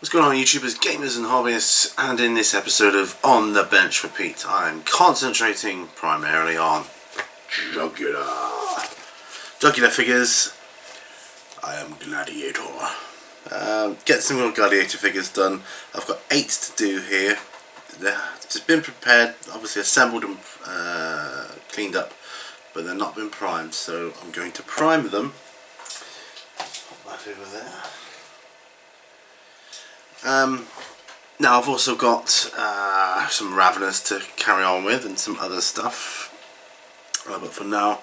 What's going on, YouTubers, gamers and hobbyists? And in this episode of On the Bench Repeat, I'm concentrating primarily on jugular figures. I am Gladiator. Get some more Gladiator figures done. I've got 8 to do here. They've just been prepared, obviously assembled and cleaned up, but they're not been primed, so I'm going to prime them. Put that over there. Now I've also got some Ravenors to carry on with and some other stuff, but for now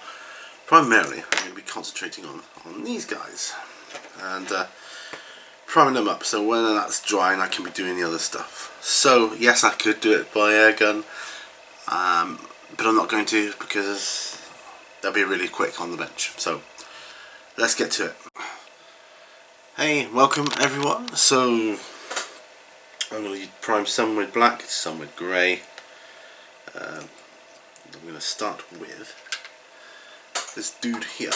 primarily I'm going to be concentrating on these guys and priming them up, so when that's drying I can be doing the other stuff. So yes, I could do it by air gun, but I'm not going to because they'll be really quick on the bench. So let's get to it. Hey, welcome everyone. So I'm going to prime some with black, some with grey. I'm going to start with this dude here,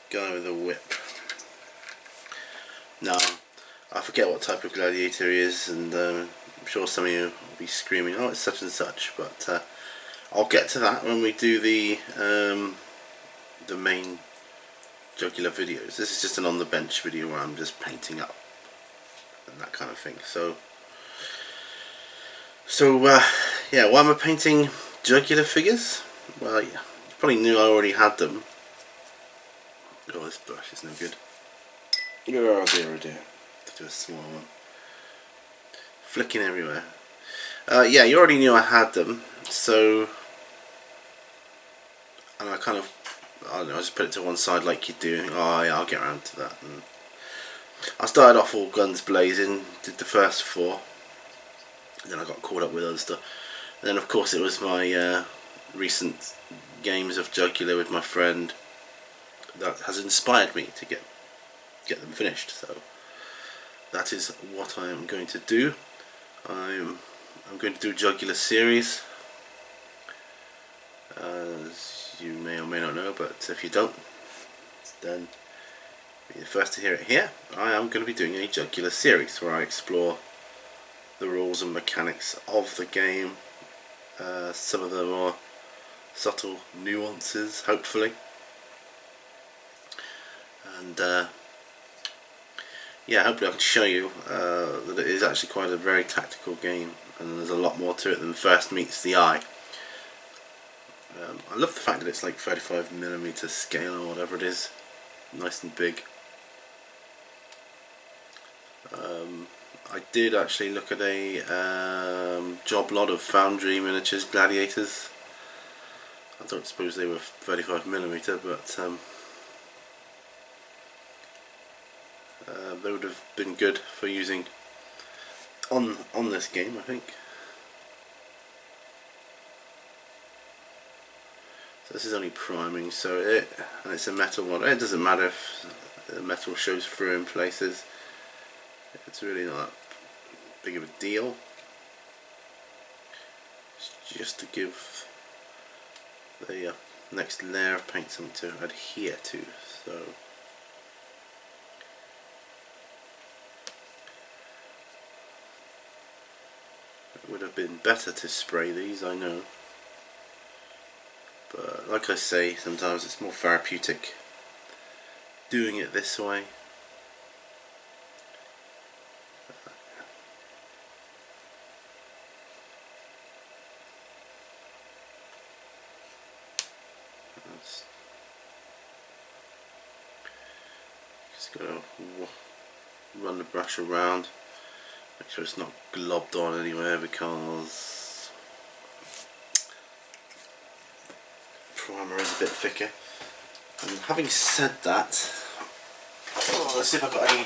guy with a whip. Now, I forget what type of gladiator he is, and I'm sure some of you will be screaming, oh, it's such and such, but I'll get to that when we do the main jugular videos. This is just an on the bench video where I'm just painting up and that kind of thing. So yeah, why am I painting jugular figures? Well, you probably knew I already had them. Oh, this brush is no good. Oh dear, oh dear. To do a small one. Flicking everywhere. Yeah, you already knew I had them, so, and I kind of, I don't know, I just put it to one side like you do. Oh yeah, I'll get around to that. And I started off all guns blazing, did the first 4, and then I got caught up with other stuff. And then of course it was my recent games of jugular with my friend that has inspired me to get them finished. So that is what I am going to do. I'm going to do a jugular series, as you may or may not know, but if you don't, then be the first to hear it here. I am going to be doing a jugular series where I explore the rules and mechanics of the game, some of the more subtle nuances, hopefully, and yeah, hopefully I can show you that it is actually quite a very tactical game, and there's a lot more to it than first meets the eye. I love the fact that it's like 35mm scale or whatever it is, nice and big. I did actually look at a job lot of Foundry miniatures Gladiators. I don't suppose they were 35mm, but they would have been good for using on this game, I think. So this is only priming, so and it's a metal one. It doesn't matter if the metal shows through in places. It's really not that big of a deal. It's just to give the next layer of paint something to adhere to. So it would have been better to spray these, I know, but like I say, sometimes it's more therapeutic doing it this way. Just gotta run the brush around, make sure it's not globbed on anywhere, because primer is a bit thicker. And having said that, let's see if I've got any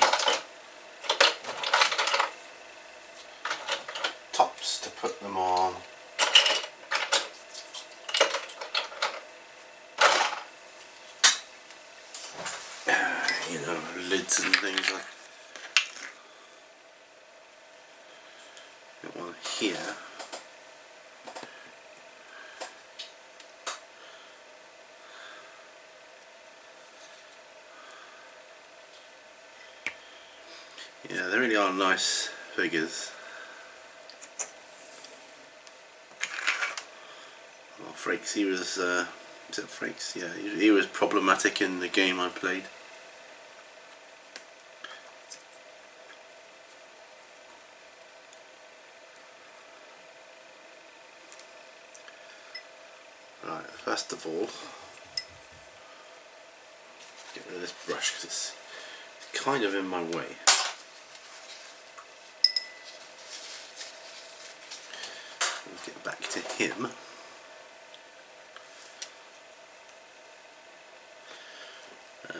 tops to put them on. You know, lids and things like that. Got one here. Yeah, they really are nice figures. Oh, Frakes, he was, is it Frakes? Yeah, he was problematic in the game I played. Right, first of all, get rid of this brush because it's kind of in my way. Let's get back to him.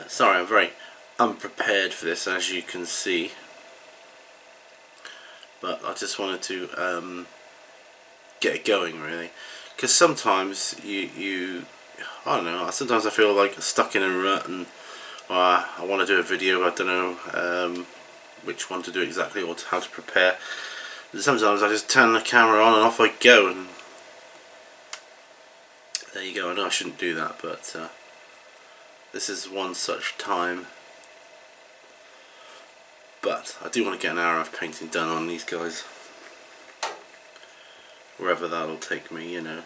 Sorry, I'm very unprepared for this, as you can see, but I just wanted to get it going, really, because sometimes I don't know, sometimes I feel like stuck in a rut and I want to do a video, I don't know which one to do exactly or how to prepare. And sometimes I just turn the camera on and off I go, and there you go. I know I shouldn't do that, but this is one such time. But I do want to get an hour of painting done on these guys, wherever that'll take me, you know.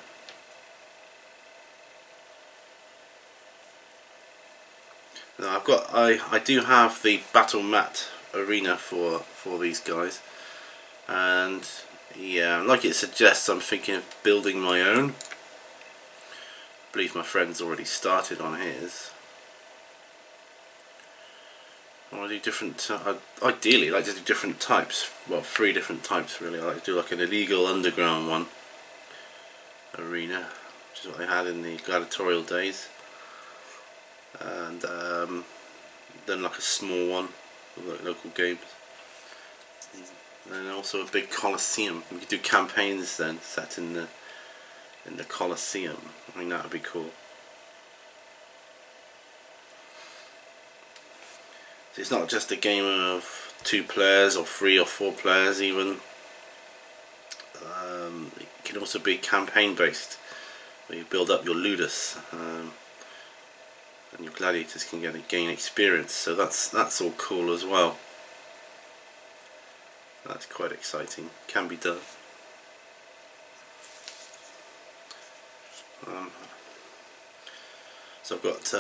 Now I do have the battle mat arena for these guys, and yeah, like it suggests, I'm thinking of building my own. I believe my friend's already started on his. I want to do different, ideally I like to do different types, well 3 different types really. I like to do like an illegal underground one arena, which is what they had in the gladiatorial days, and then like a small one with like local games, and then also a big coliseum. We could do campaigns then set in the coliseum. I mean, that would be cool. It's not just a game of 2 players or 3 or 4 players even. It can also be campaign based, where you build up your ludus, and your gladiators can gain experience. So that's all cool as well. That's quite exciting. Can be done. So I've got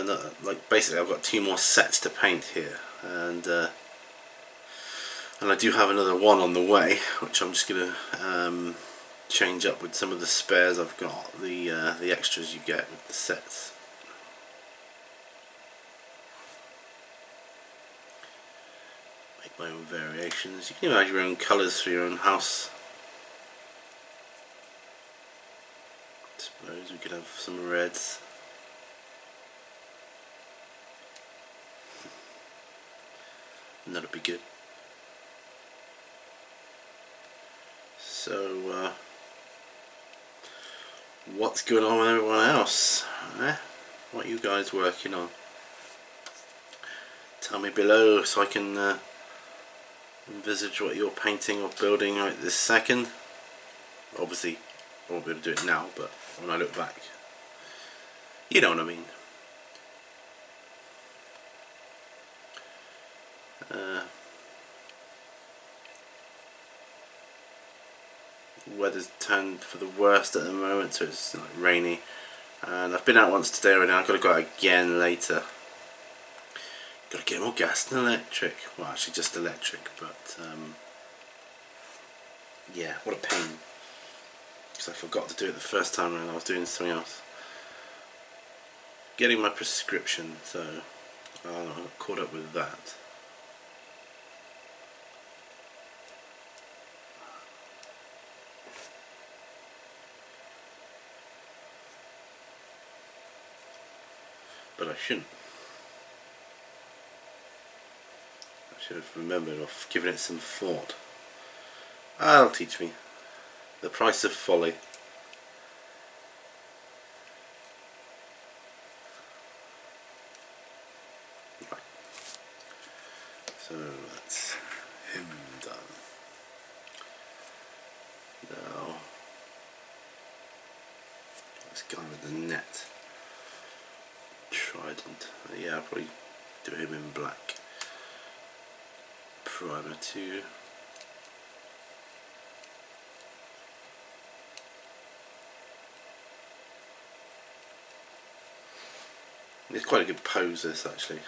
like basically I've got 2 more sets to paint here, and I do have another one on the way, which I'm just gonna change up with some of the spares I've got, the extras you get with the sets. Make my own variations. You can even add your own colours for your own house. I suppose we could have some reds. And that'd be good. So what's going on with everyone else? What are you guys working on? Tell me below so I can envisage what you're painting or building right this second. Obviously I won't be able to do it now, but when I look back, you know what I mean. Weather's turned for the worst at the moment, so it's like rainy, and I've been out once today already. I've got to go out again later. Got to get more gas than electric. Well, actually just electric, but yeah, what a pain, because I forgot to do it the first time around. I was doing something else, getting my prescription, so I got caught up with that. But I shouldn't. I should have remembered or given it some thought. That'll teach me. The price of folly. Right. So that's him done. Now, this guy with the net. Trident. Yeah, I'll probably do him in black. primer too. It's quite a good pose, this, actually.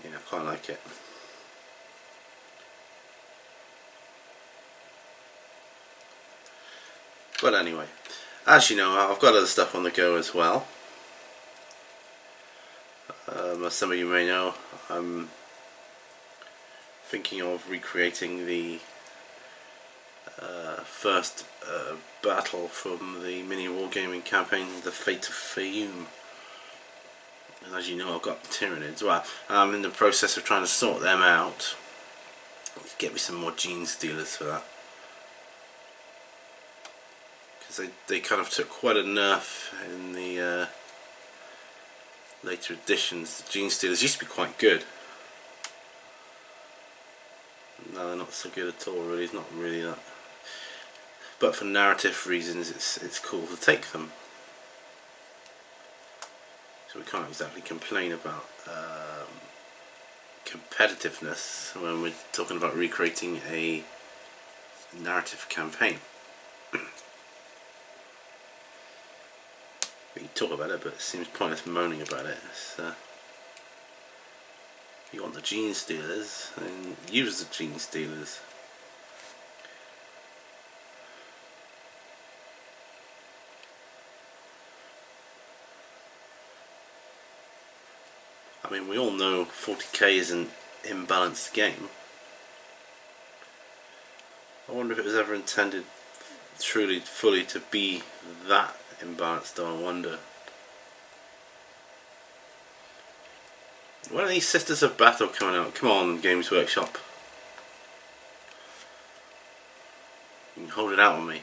Yeah, I quite like it. But anyway, as you know, I've got other stuff on the go as well. As some of you may know, I'm thinking of recreating the first battle from the mini wargaming campaign, The Fate of Fayoum. And as you know, I've got Tyranids. Well, I'm in the process of trying to sort them out. Get me some more gene stealers for that. Because they kind of took quite a nerf in the later editions. The gene stealers used to be quite good. No, they're not so good at all, really. It's not really that. But for narrative reasons, it's cool to take them. So we can't exactly complain about competitiveness when we're talking about recreating a narrative campaign. We can talk about it, but it seems pointless moaning about it. You want the gene stealers, and use the gene stealers. I mean, we all know 40k is an imbalanced game. I wonder if it was ever intended truly, fully to be that imbalanced, I wonder. When are these Sisters of Battle coming out? Come on, Games Workshop. You can hold it out on me.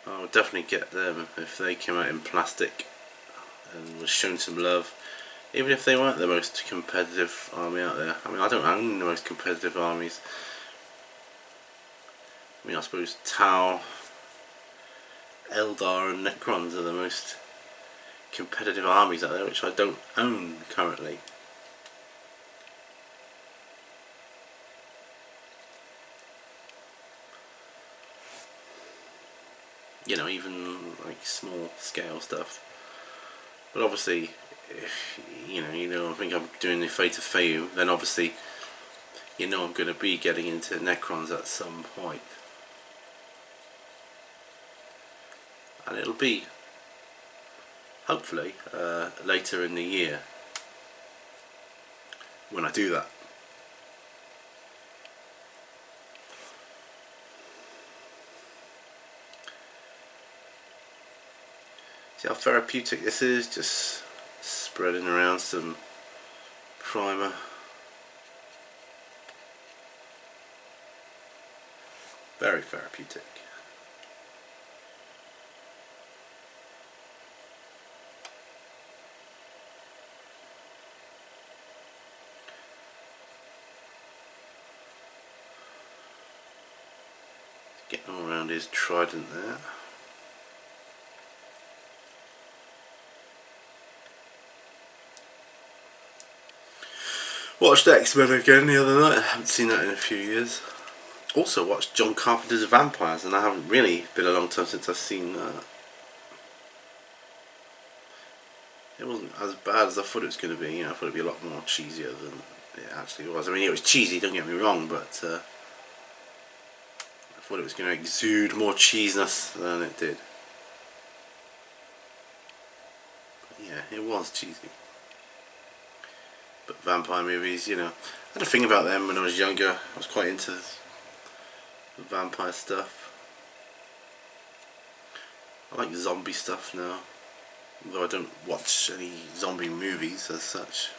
I would definitely get them if they came out in plastic and was shown some love. Even if they weren't the most competitive army out there. I mean, I don't own the most competitive armies. I mean, I suppose Tau, Eldar and Necrons are the most competitive armies out there, which I don't own currently. You know, even like small scale stuff. But obviously, if I think I'm doing the Fate of Fayoum, then obviously, I'm going to be getting into Necrons at some point. And it'll be, hopefully, later in the year when I do that. See how therapeutic this is, just spreading around some primer. Very therapeutic. Getting all around his trident there. Watched X-Men again the other night. I haven't seen that in a few years. Also watched John Carpenter's Vampires, and I haven't really been a long time since I've seen that. It wasn't as bad as I thought it was going to be. I thought it would be a lot more cheesier than it actually was. I mean, it was cheesy, don't get me wrong, but I thought it was going to exude more cheesiness than it did. But yeah, it was cheesy. But vampire movies, I had a thing about them when I was younger. I was quite into the vampire stuff. I like zombie stuff now, although I don't watch any zombie movies as such.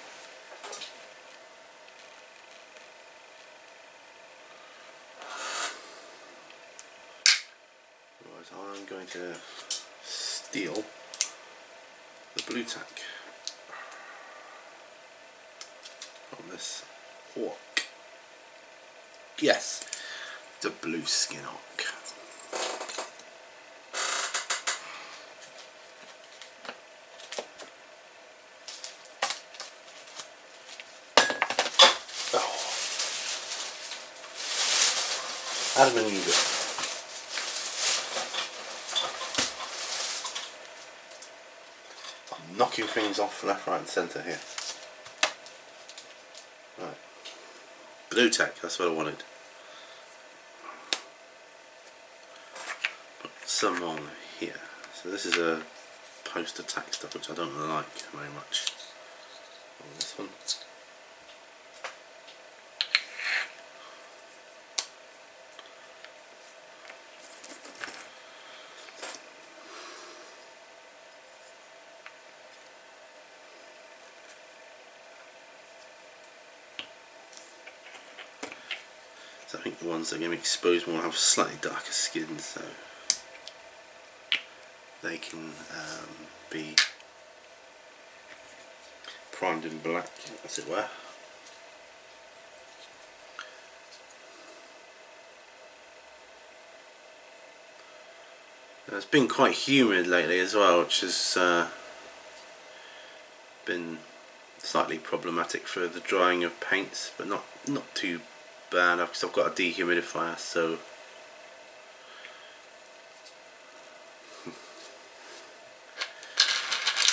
Right, I'm going to steal the blue tank from this orc. Yes, the blue skin orc. Adam and Eve. I'm knocking things off left, right and centre here. Right. Blue tack, that's what I wanted. Put some on here. So this is a poster tack stuff which I don't like very much. This one. So I think the ones that are going to be exposed more have slightly darker skin, so they can be primed in black, as it were. It's been quite humid lately as well, which has been slightly problematic for the drying of paints, but not too bad because I've got a dehumidifier, so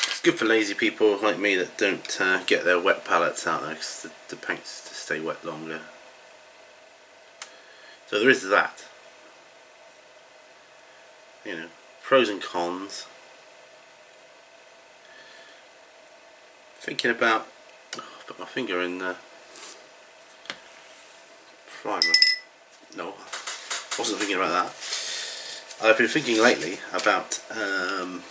it's good for lazy people like me that don't get their wet palettes out there because the paints to stay wet longer. So there is that. You know, pros and cons. Thinking about, put my finger in the primer. No, I wasn't thinking about that. I've been thinking lately about the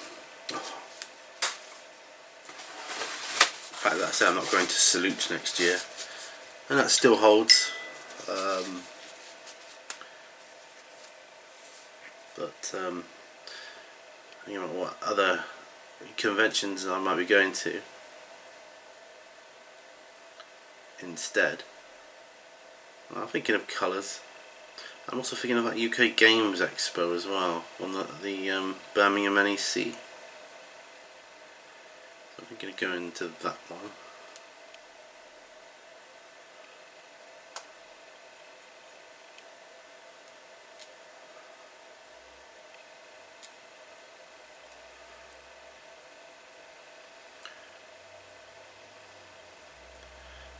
fact that I say I'm not going to Salute next year, and that still holds. You know what other conventions I might be going to instead. I'm thinking of colours. I'm also thinking of that UK Games Expo as well, on the Birmingham NEC. So I'm thinking of going to that one.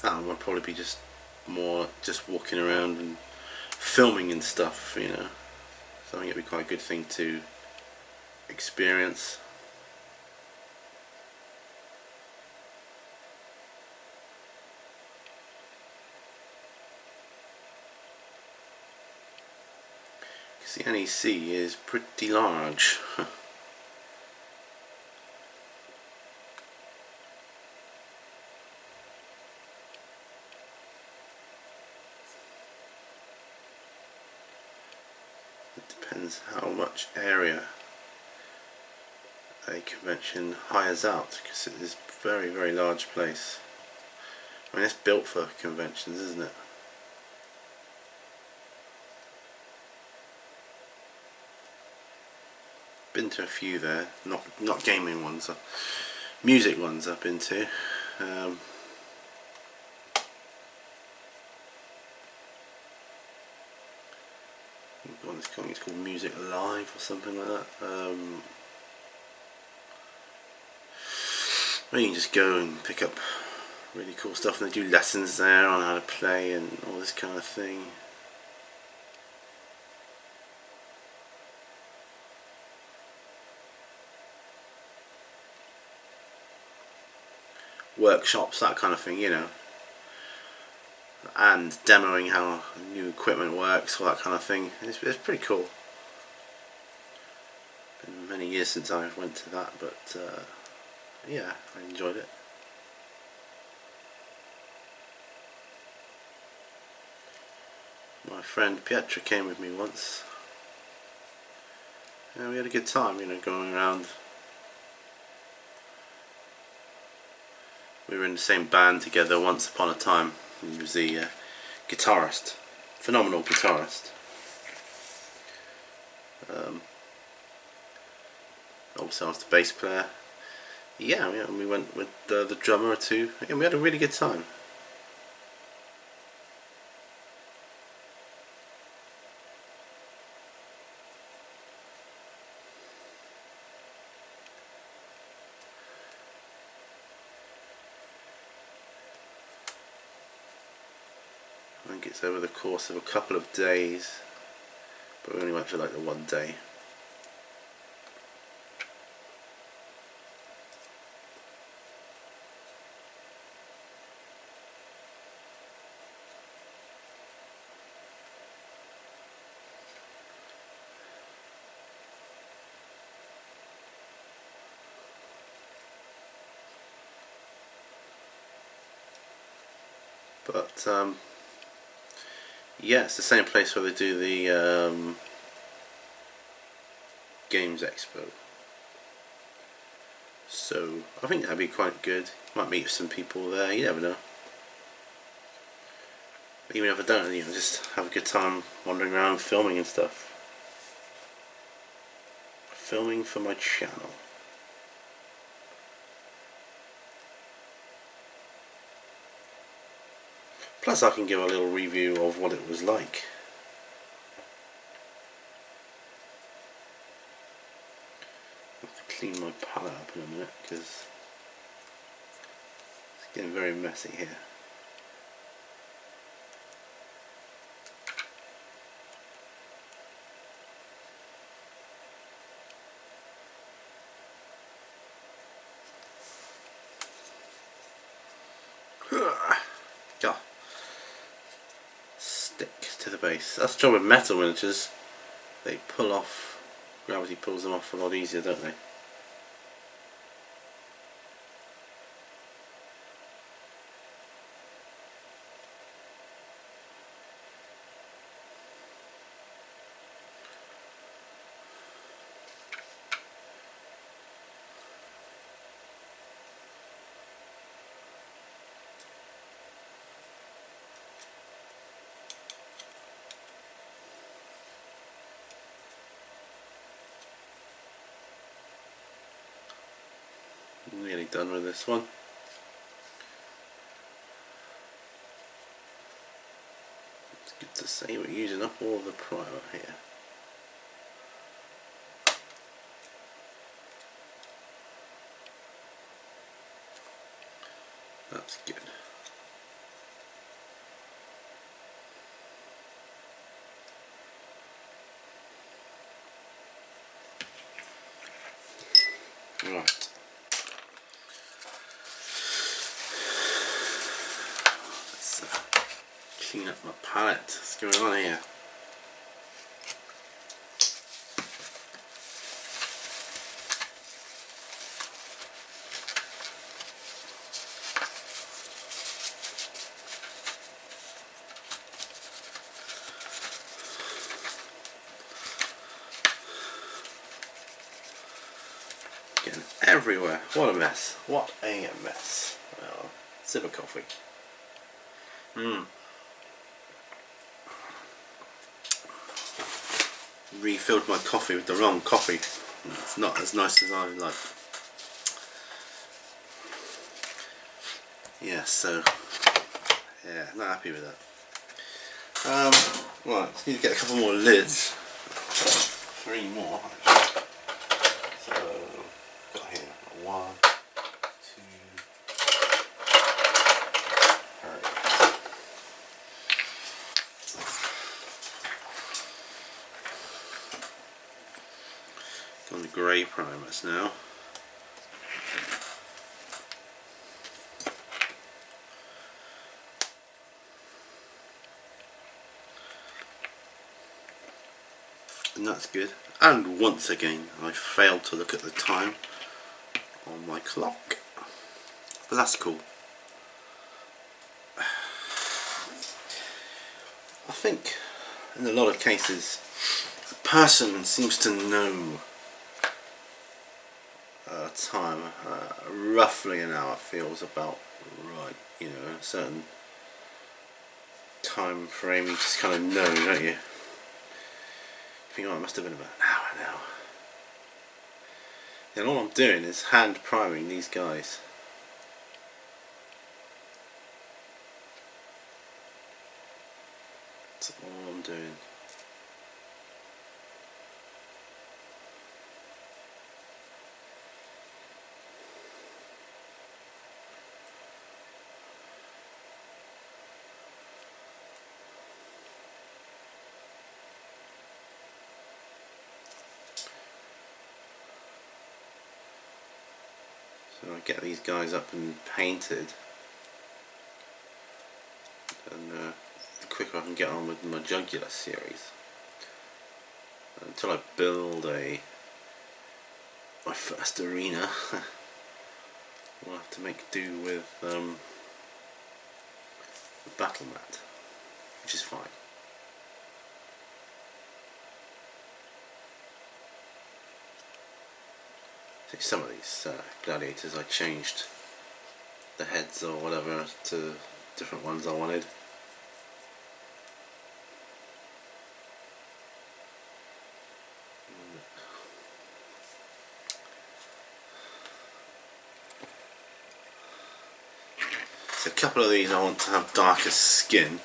That one will probably be just more just walking around and filming and stuff, you know. So I think it'd be quite a good thing to experience. Because the NEC is pretty large. Depends how much area a convention hires out, because it is a very, very large place. I mean, it's built for conventions, isn't it? Been to a few there, not gaming ones, music ones I've been to. I think it's called Music Live or something like that. Where you can just go and pick up really cool stuff, and they do lessons there on how to play and all this kind of thing. Workshops, that kind of thing, you know. And demoing how new equipment works, all that kind of thing. It's pretty cool. Been many years since I went to that, but yeah, I enjoyed it. My friend Pietra came with me once. Yeah, we had a good time, you know, going around. We were in the same band together once upon a time. He was the guitarist, phenomenal guitarist. Also, I was the bass player. Yeah, we went with the drummer or two, and we had a really good time. I think it's over the course of a couple of days, but we only went for like the one day. But yeah, it's the same place where they do the Games Expo. So I think that'd be quite good. Might meet some people there, you never know. Even if I don't, you know, just have a good time wandering around filming and stuff. Filming for my channel. Plus I can give a little review of what it was like. I have to clean my palette up in a minute because it's getting very messy here. God. Stick to the base. That's the trouble with metal miniatures. They pull off, gravity pulls them off a lot easier, don't they? Nearly done with this one. It's good to say we're using up all of the primer here. That's good. Right. Let's clean up my palette. What's going on here? Getting everywhere. What a mess. What a mess. Well, sip of coffee. Refilled my coffee with the wrong coffee. It's not as nice as I would like. Yeah, so yeah, not happy with that. Right, just need to get a couple more lids. 3 more actually. So got here 1, 2, 3. On the grey primers now. And that's good. And once again I failed to look at the time on my clock, but that's cool. I think in a lot of cases a person seems to know time, roughly an hour feels about right, you know, a certain time frame you just kind of know, don't you? You think, oh, it must have been about an hour now. And all I'm doing is hand priming these guys. That's all I'm doing. So I get these guys up and painted, and the quicker I can get on with my jugular series. Until I build my first arena, we'll have to make do with the battle mat, which is fine. See, some of these gladiators I changed the heads or whatever to different ones I wanted. So a couple of these I want to have darker skin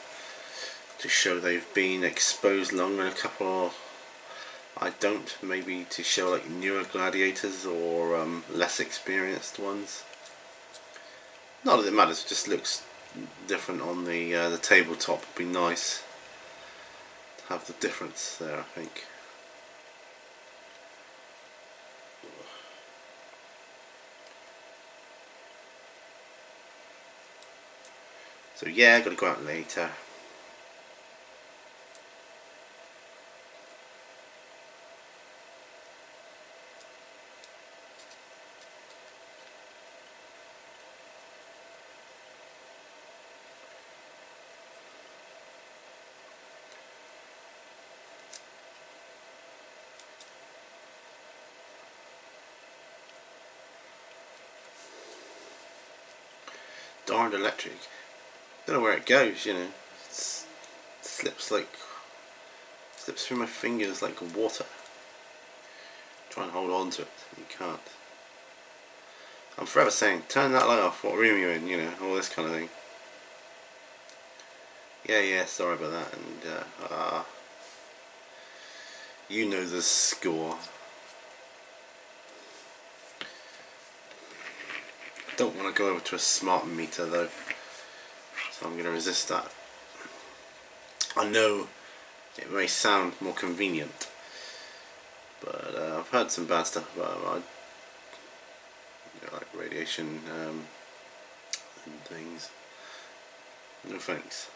to show they've been exposed longer, and a couple I don't, maybe to show like newer gladiators or less experienced ones. Not that it matters, it just looks different on the tabletop. Would be nice to have the difference there, I think. So yeah, I've got to go out later. Darned electric. Don't know where it goes, you know. It slips through my fingers like water. Try and hold on to it. You can't. I'm forever saying, turn that light off. What room are you in? You know, all this kind of thing. Yeah. Sorry about that. And you know the score. Don't want to go over to a smart meter though, so I'm going to resist that. I know it may sound more convenient, but I've heard some bad stuff about like radiation and things. No thanks.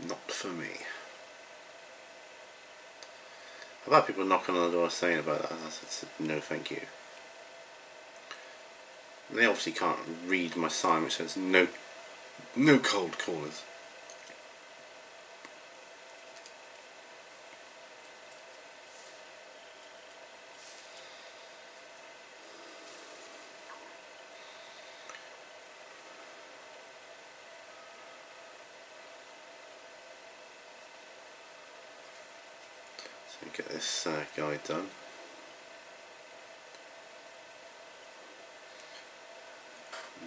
Not for me. I've had people knocking on the door saying about that. I said no thank you. And they obviously can't read my sign which says no cold callers. Get this guy done.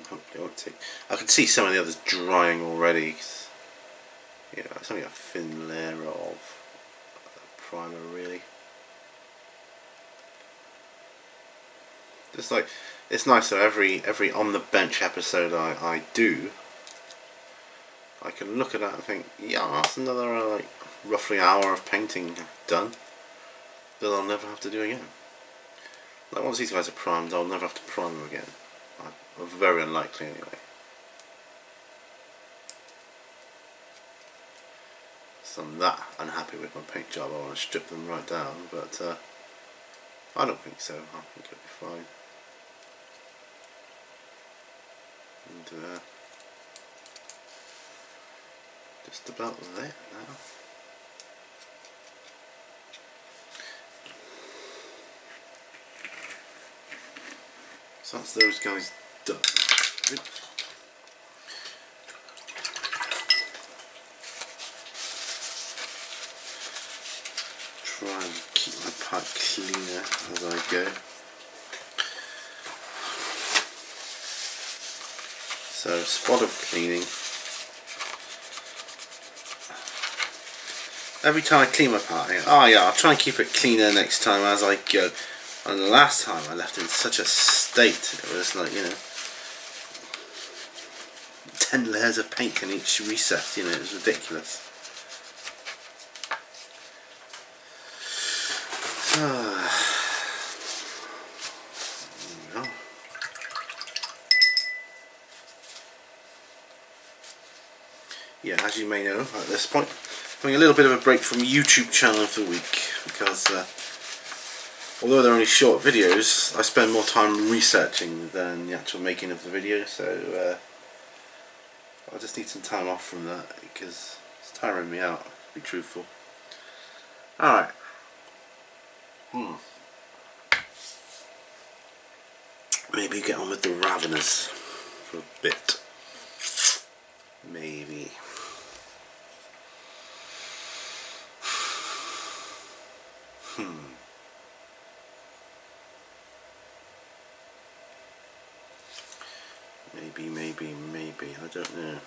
Hopefully it won't take. I can see some of the others drying already. Yeah, it's only a thin layer of primer really. Just like, it's nice that every on the bench episode I do, I can look at that and think, yeah, that's another like roughly hour of painting done that I'll never have to do again. Like once these guys are primed, I'll never have to prime them again. Very unlikely anyway. So I'm that unhappy with my paint job, I want to strip them right down, but I don't think so. I think it'll be fine. And just about there now. So that's those guys done. Oops. Try and keep my pipe cleaner as I go. So, spot of cleaning. Every time I clean my pipe, oh yeah, I'll try and keep it cleaner next time as I go. And the last time I left it in such a state, it was like, you know, 10 layers of paint in each recess, you know, it was ridiculous. as you may know at this point, having a little bit of a break from YouTube channel for the week because although they're only short videos, I spend more time researching than the actual making of the video, so I just need some time off from that because it's tiring me out, to be truthful. Alright. Maybe get on with the Ravenors for a bit. Maybe. Maybe, I don't know.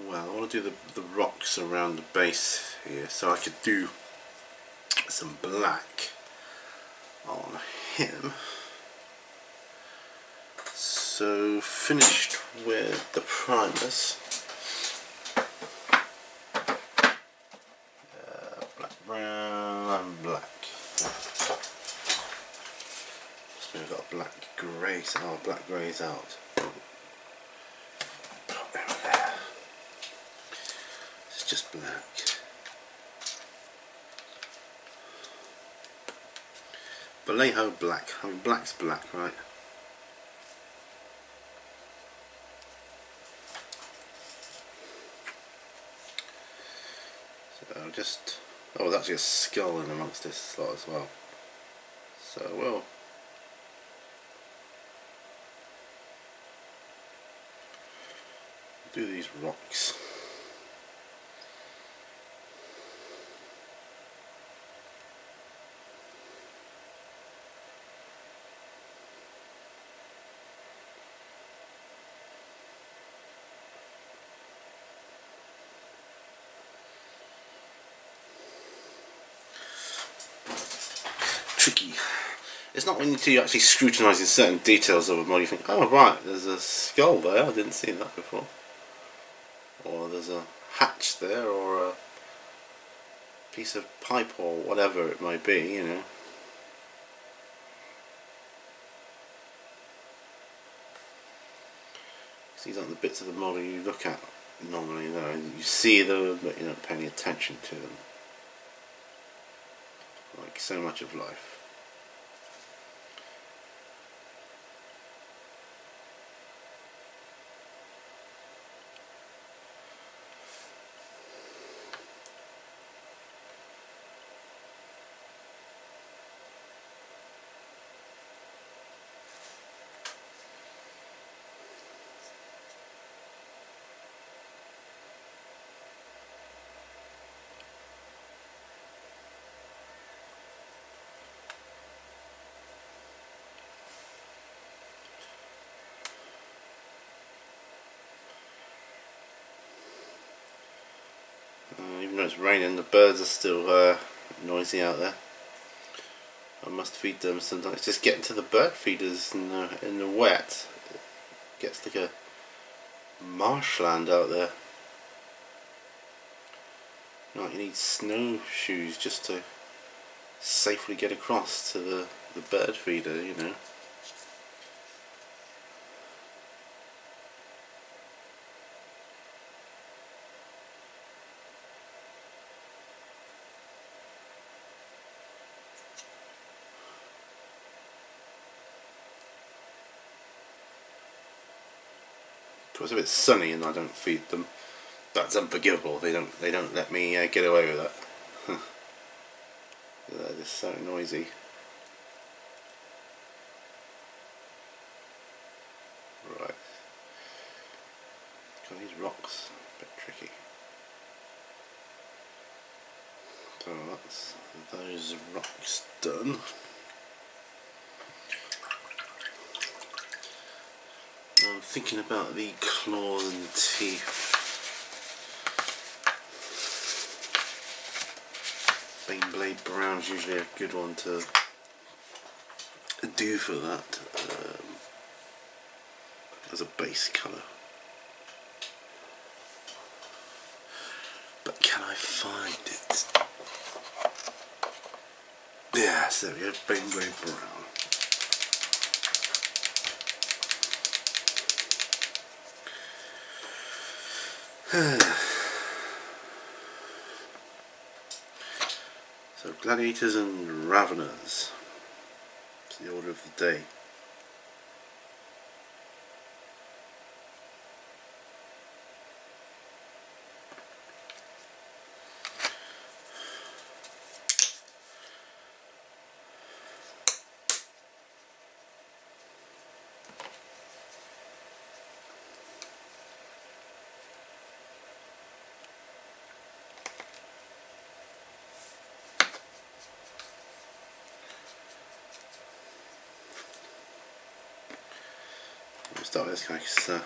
Well, I want to do the rocks around the base here, so I could do some black on him. So, finished with the primers. Black, brown and black. We've got a black grey, so black grey's out. It's just black. Vallejo black. I mean, black's black, right? So just, oh, there's actually a skull in amongst this slot as well. So we'll do these rocks. Tricky. It's not when you're actually scrutinising certain details of a mod you think, oh right, there's a skull there, I didn't see that before. Or there's a hatch there, or a piece of pipe, or whatever it might be, you know. These aren't the bits of the model you look at normally, you know. You see them, but you're not paying any attention to them. Like so much of life. Even though it's raining, the birds are still noisy out there. I must feed them sometimes. Just getting to the bird feeders in the wet. It gets like a marshland out there. Like you need snowshoes just to safely get across to the bird feeder, you know. If it's a bit sunny and I don't feed them, that's unforgivable. They don't let me get away with that. They're just so noisy. Right. Got these rocks, a bit tricky. So that's those rocks done. I'm thinking about the claws and the teeth. Baneblade brown's usually a good one to do for that as a base colour. But can I find it? Yes, there we go, Baneblade brown. So Gladiators and Ravenors. It's the order of the day. We'll start with this guy because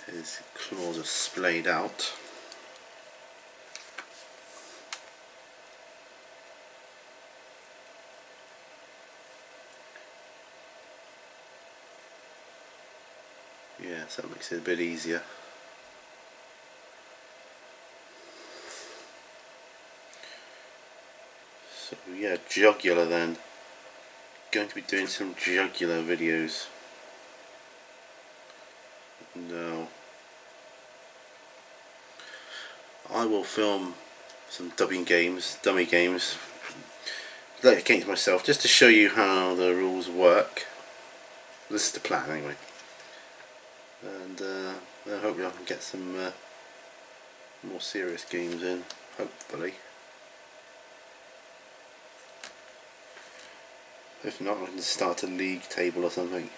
his claws are splayed out. Yeah, so that makes it a bit easier. So yeah, jugular then. Going to be doing some jugular videos. No. I will film some dummy games, like against myself, just to show you how the rules work. This is the plan anyway. And hopefully I can get some more serious games in, hopefully. If not, I can start a league table or something.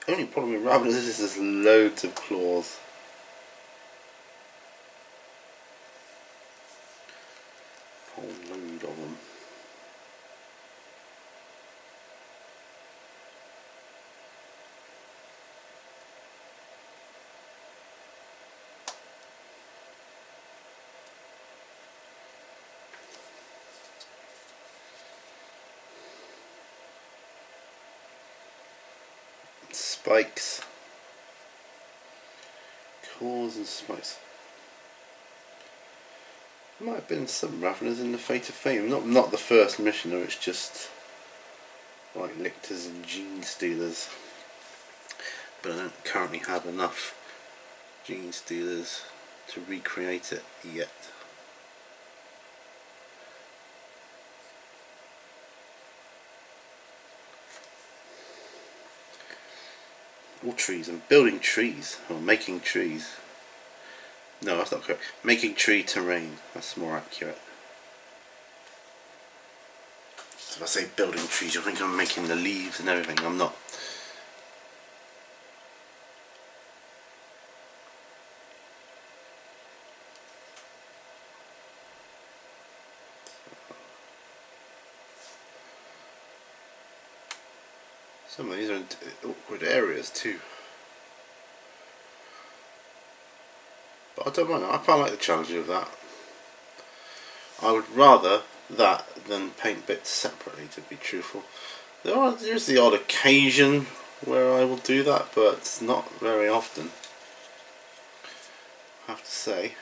The only problem with Ravenors is there's loads of claws. A whole load of them. Spikes. Claws and spikes. There might have been some Ravenors in the Fate of Fame. Not the first mission, though, it's just like lictors and gene stealers. But I don't currently have enough gene stealers to recreate it yet. All trees. I'm building trees, or making trees. No, that's not correct. Making tree terrain. That's more accurate. So if I say building trees, you'll think I'm making the leaves and everything. I'm not. Some of these are in awkward areas too. But I don't mind. I quite like the challenge of that. I would rather that than paint bits separately, to be truthful. There's the odd occasion where I will do that, but it's not very often, I have to say.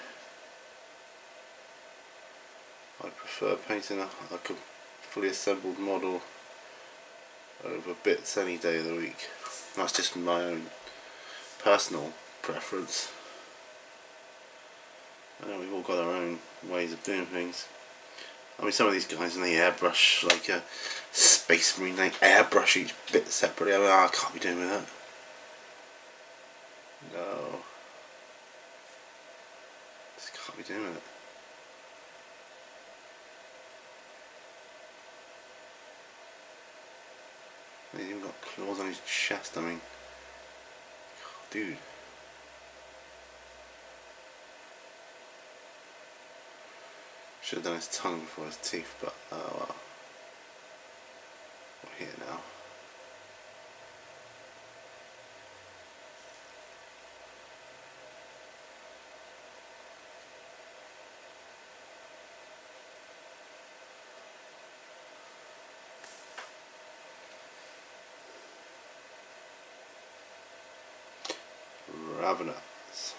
I prefer painting like a fully assembled model over bits any day of the week. That's just my own personal preference. I know we've all got our own ways of doing things. I mean, some of these guys, when they airbrush like a Space Marine, they airbrush each bit separately. I mean, I can't be doing with that. No. Just can't be doing with it. He's even got claws on his chest, I mean. Dude. Should have done his tongue before his teeth, but oh well. We're here now. Ravenors.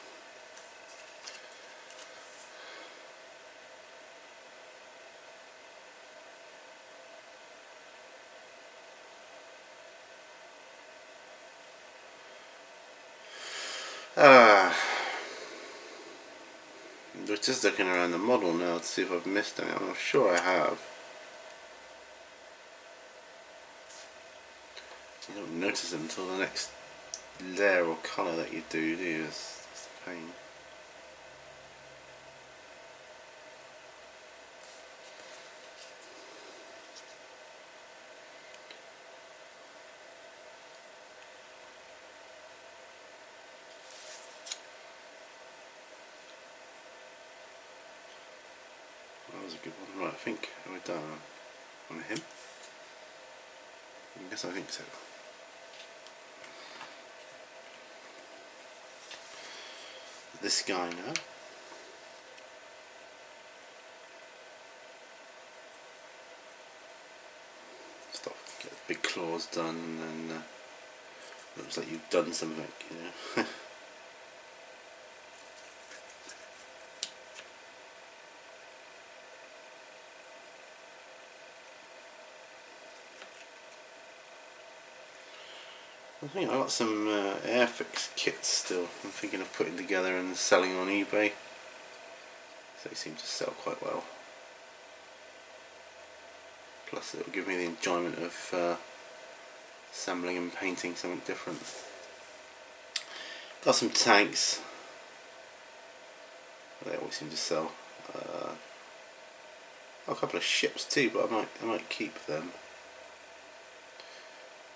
We're just looking around the model now to see if I've missed any. I'm sure I have. You don't notice it until the next layer or colour that you do you? It's a pain. That was a good one. Right, I think we're done on him. I guess I think so. This guy now. Stop, get the big claws done, and then looks like you've done something, you know. I think I got some Airfix kits still. I'm thinking of putting together and selling on eBay. So they seem to sell quite well. Plus it will give me the enjoyment of assembling and painting something different. Got some tanks. They always seem to sell. A couple of ships too, but I might keep them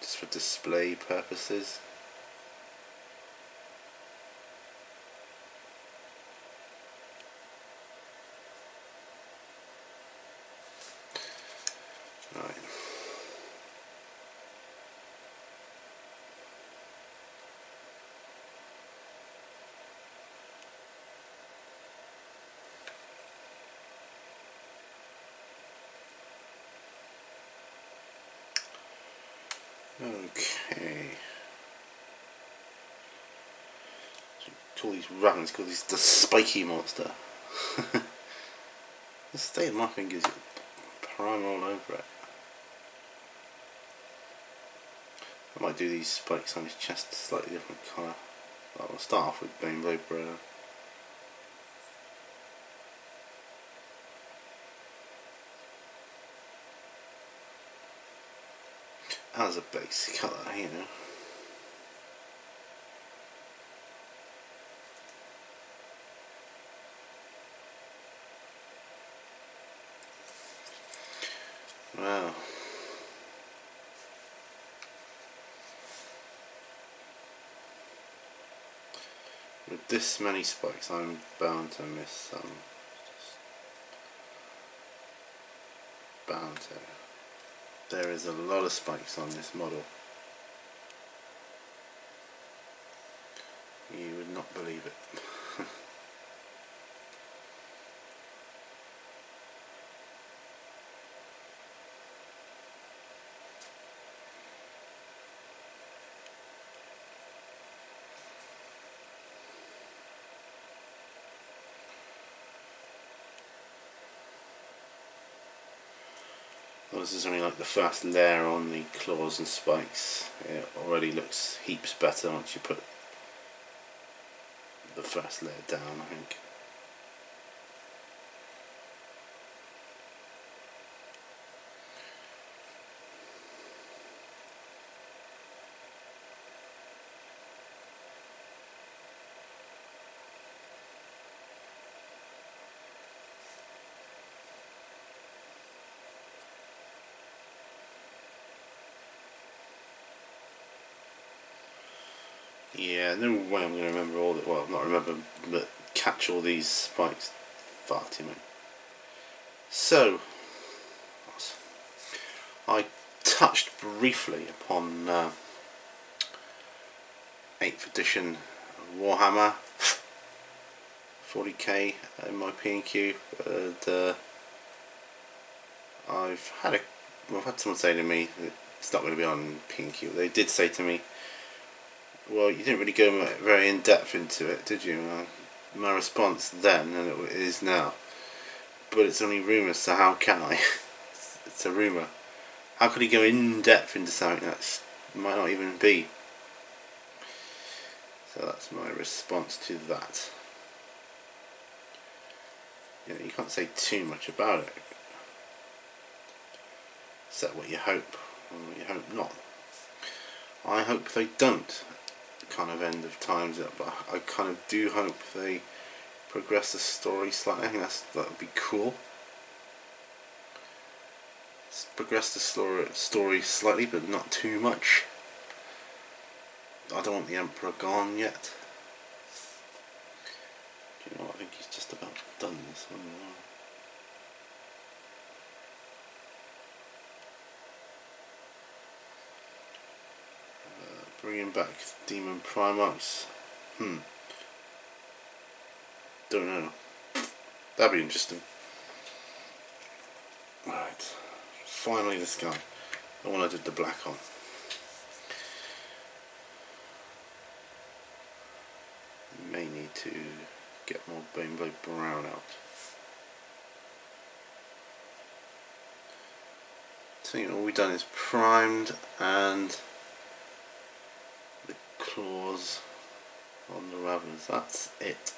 just for display purposes. Right. Okay. So call these Ravens, call these the spiky monster. The state of my fingers, primer all over it. I might do these spikes on his chest a slightly different colour. Well, I'll start off with rainbow brown. As a base colour, you know. Wow. With this many spikes, I'm bound to miss some. Bound to. There is a lot of spikes on this model. You would not believe it. Well, this is only like the first layer on the claws and spikes. It already looks heaps better once you put the first layer down, I think. Yeah, no way I'm going to remember all that. Well, not remember, but catch all these spikes. Far too many. So, I touched briefly upon 8th edition Warhammer 40k in my P&Q, and I've had someone say to me that it's not going to be on P&Q. They did say to me, Well, you didn't really go very in depth into it, did you? My response then, and it is now. But it's only rumours, so how can I? It's a rumour. How could he go in depth into something that might not even be? So that's my response to that. You know, you can't say too much about it, except what you hope and what you hope not. I hope they don't kind of end of times it, but I kind of do hope they progress the story slightly. I think that would be cool. Progress the story slightly, but not too much. I don't want the Emperor gone yet. Do you know what? I think he's just about done this one now. Bringing back Demon Primarchs. Don't know. That'd be interesting. Right. Finally this guy. The one I did the black on. May need to get more Rainbow Brown out. So you know, all we've done is primed and the claws on the Ravenors. That's it.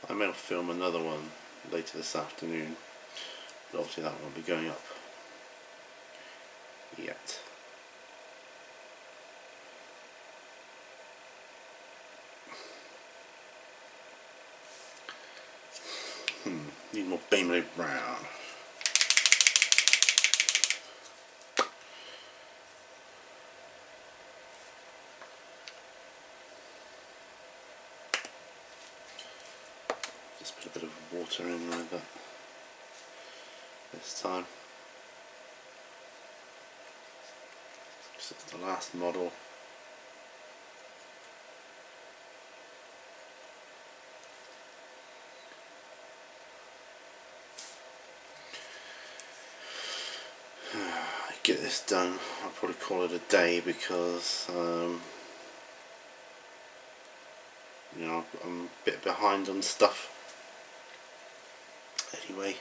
I may film another one later this afternoon, but obviously that won't be going up yet. Need more Rainbow Brown. Just put a bit of water in like that this time. This is the last model. Get this done. I'll probably call it a day because you know, I'm a bit behind on stuff anyway.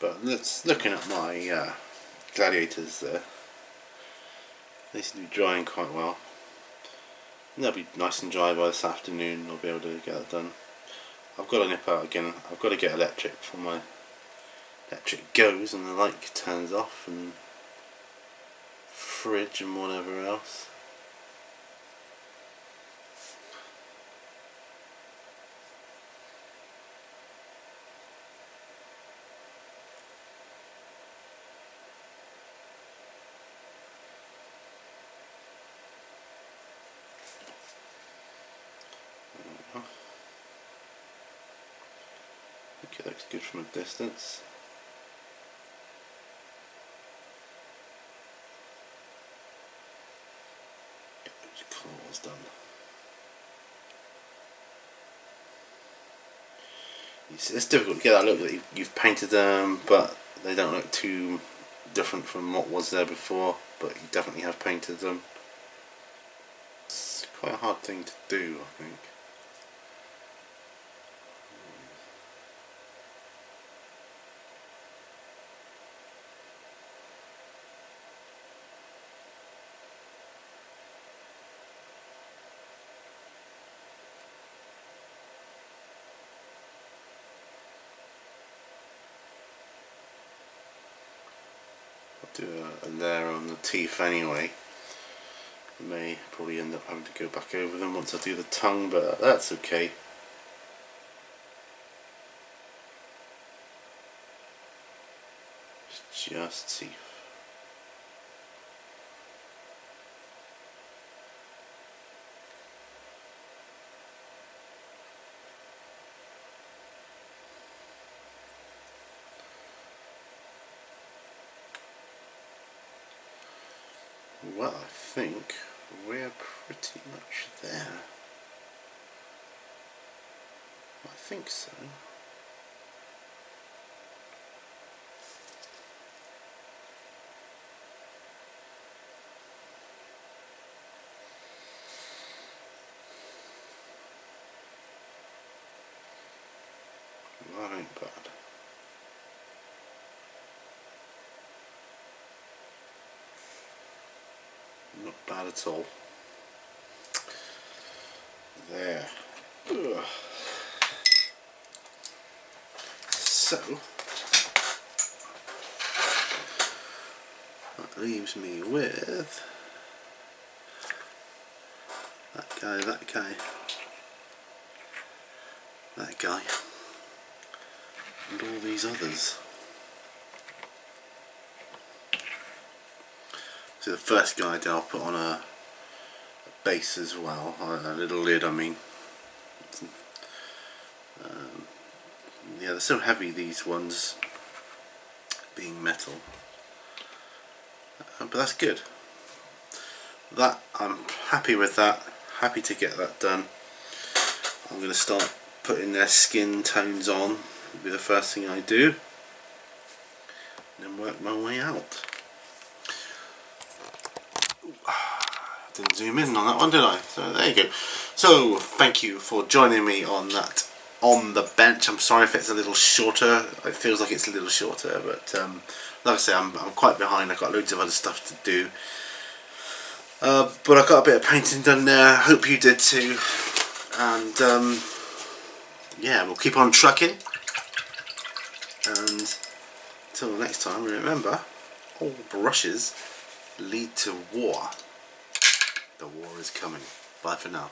But looking at my Gladiators there, they seem to be drying quite well. And they'll be nice and dry by this afternoon. I'll be able to get that done. I've got to nip out again. I've got to get electric before my electric goes and the light turns off, and fridge and whatever else. Okay, that looks good from a distance. Get those claws done. It's difficult to get that look that you've painted them, but they don't look too different from what was there before, but you definitely have painted them. It's quite a hard thing to do, I think. Do a layer on the teeth anyway. I may probably end up having to go back over them once I do the tongue, but that's okay. It's just teeth. Well, I think we're pretty much there. I think so. That ain't bad. Not bad at all. There. Ugh. So that leaves me with that guy, that guy, that guy, and all these others. So the first guy I'll put on a base as well, a little lid I mean. Yeah, they're so heavy, these ones, being metal, but that's good. That, I'm happy with that, happy to get that done. I'm going to start putting their skin tones on, will be the first thing I do, and then work my way out. Didn't zoom in on that one, did I? So there you go. So thank you for joining me on that on the bench. I'm sorry if it's a little shorter. It feels like it's a little shorter, but like I say, I'm quite behind. I've got loads of other stuff to do, but I got a bit of painting done there. Hope you did too. And yeah, we'll keep on trucking. And until next time, remember, all brushes lead to war. The war is coming. Bye for now.